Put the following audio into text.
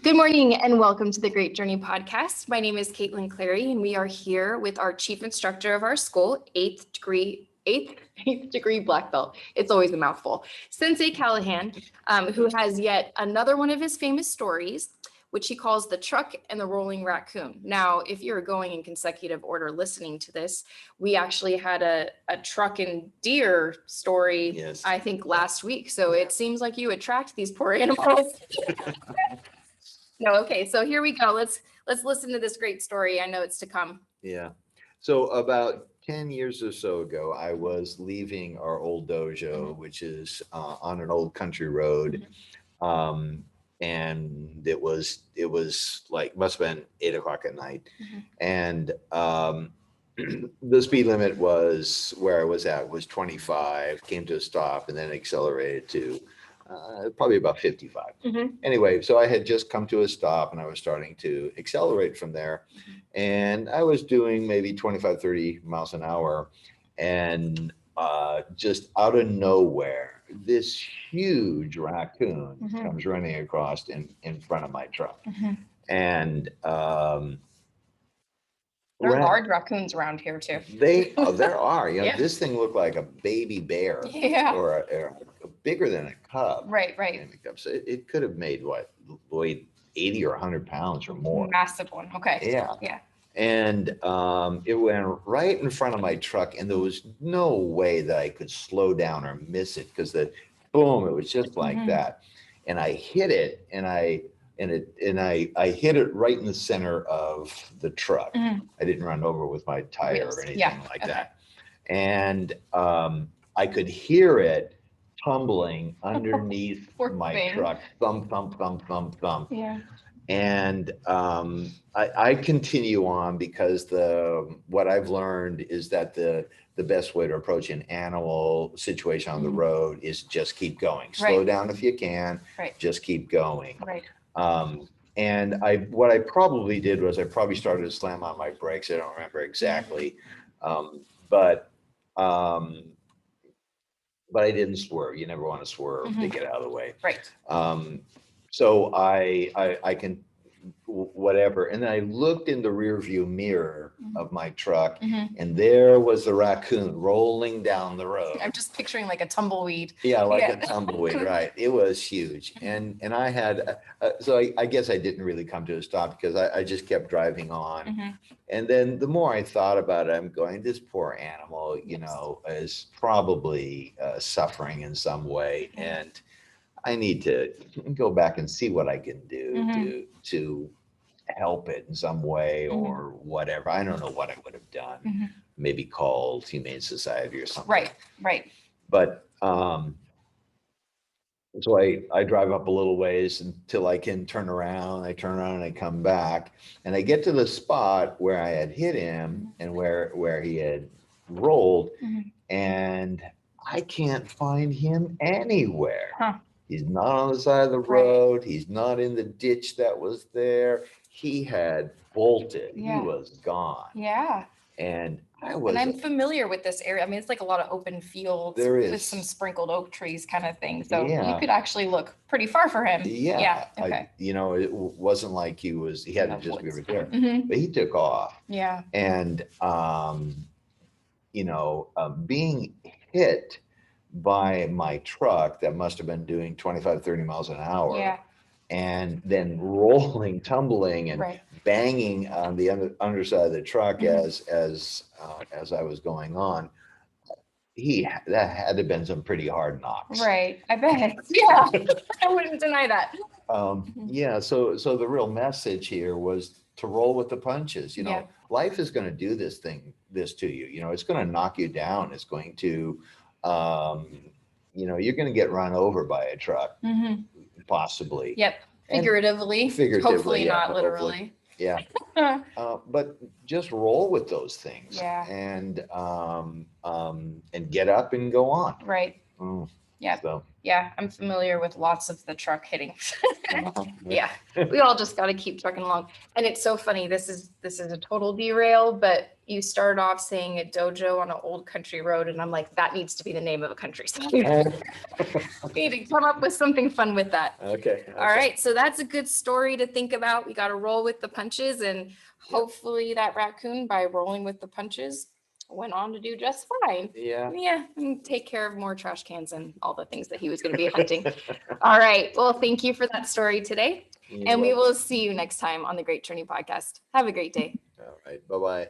Good morning and welcome to the Great Journey podcast. My name is Caitlin Clary and we are here with our chief instructor of our school, eighth degree black belt. It's always a mouthful. Sensei Callahan, who has yet another one of his famous stories, which he calls the truck and the rolling raccoon. Now, if you're going in consecutive order listening to this, we actually had a truck and deer story, yes, I think last week. So it seems like you attract these poor animals. No, okay, so here we go. Let's listen to this great story. I know it's to come. Yeah. So about 10 years or so ago, I was leaving our old dojo, which is on an old country road. And it was like, must have been 8 o'clock at night. And the speed limit was where I was at was 25, came to a stop and then accelerated to probably about 55. Anyway, so I had just come to a stop and I was starting to accelerate from there. And I was doing maybe 25, 30 miles an hour. And just out of nowhere, this huge raccoon comes running across in front of my truck. And there are large raccoons around here too. There are. You know, Yeah. This thing looked like a baby bear, or a bigger than a cub. Right. So it could have made weighed 80 or 100 pounds or more. Massive one. Okay. Yeah. And it went right in front of my truck, and there was no way that I could slow down or miss it because boom, it was just like that. And I hit it, and I hit it right in the center of the truck. I didn't run over with my tire or anything like that. And I could hear it tumbling underneath my truck, thump, thump, thump, thump, thump. Yeah. And I continue on because what I've learned is that the best way to approach an animal situation on the road is just keep going. Slow down if you can. Just keep going. And what I probably did was I probably started to slam on my brakes. I don't remember exactly, but I didn't swerve. You never want to swerve to get out of the way. So I can whatever. And then I looked in the rear view mirror of my truck, and there was the raccoon rolling down the road. I'm just picturing like a tumbleweed. Yeah, like a tumbleweed, right? It was huge. And I had, so I guess I didn't really come to a stop because I just kept driving on. And then the more I thought about it, I'm going, this poor animal, you know, is probably suffering in some way. And I need to go back and see what I can do to help it in some way or whatever. I don't know what I would have done. Maybe called Humane Society or something. Right. But so I drive up a little ways until I can turn around. I turn around and I come back, and I get to the spot where I had hit him and where he had rolled, and I can't find him anywhere. He's not on the side of the road. He's not in the ditch that was there. He had bolted. He was gone. Yeah. And I'm familiar with this area. I mean, it's like a lot of open fields with some sprinkled oak trees kind of thing. So you could actually look pretty far for him. Yeah. Okay. It wasn't like he had to just be right there, but he took off. Yeah. And, being hit by my truck that must have been doing 25, 30 miles an hour, and then rolling, tumbling, and banging on the underside of the truck as I was going on. That had to have been some pretty hard knocks. Right, I bet. Yeah, I wouldn't deny that. Yeah, so the real message here was to roll with the punches. Life is going to do this to you. It's going to knock you down. It's going to you're going to get run over by a truck, possibly. Yep. Figuratively. Hopefully not literally. Yeah. But just roll with those things. Yeah. And get up and go on. Right. Yeah. So. Yeah, I'm familiar with lots of the truck hitting. We all just got to keep trucking along. And it's so funny. This is a total derail, but you started off saying a dojo on an old country road, and I'm like, that needs to be the name of a country song. We need to come up with something fun with that. Okay. All right, so that's a good story to think about. We got to roll with the punches, and hopefully that raccoon, by rolling with the punches, went on to do just fine. Yeah. Yeah, and take care of more trash cans and all the things that he was going to be hunting. All right, well, thank you for that story today, and we will see you next time on the Great Journey podcast. Have a great day. All right. Bye-bye.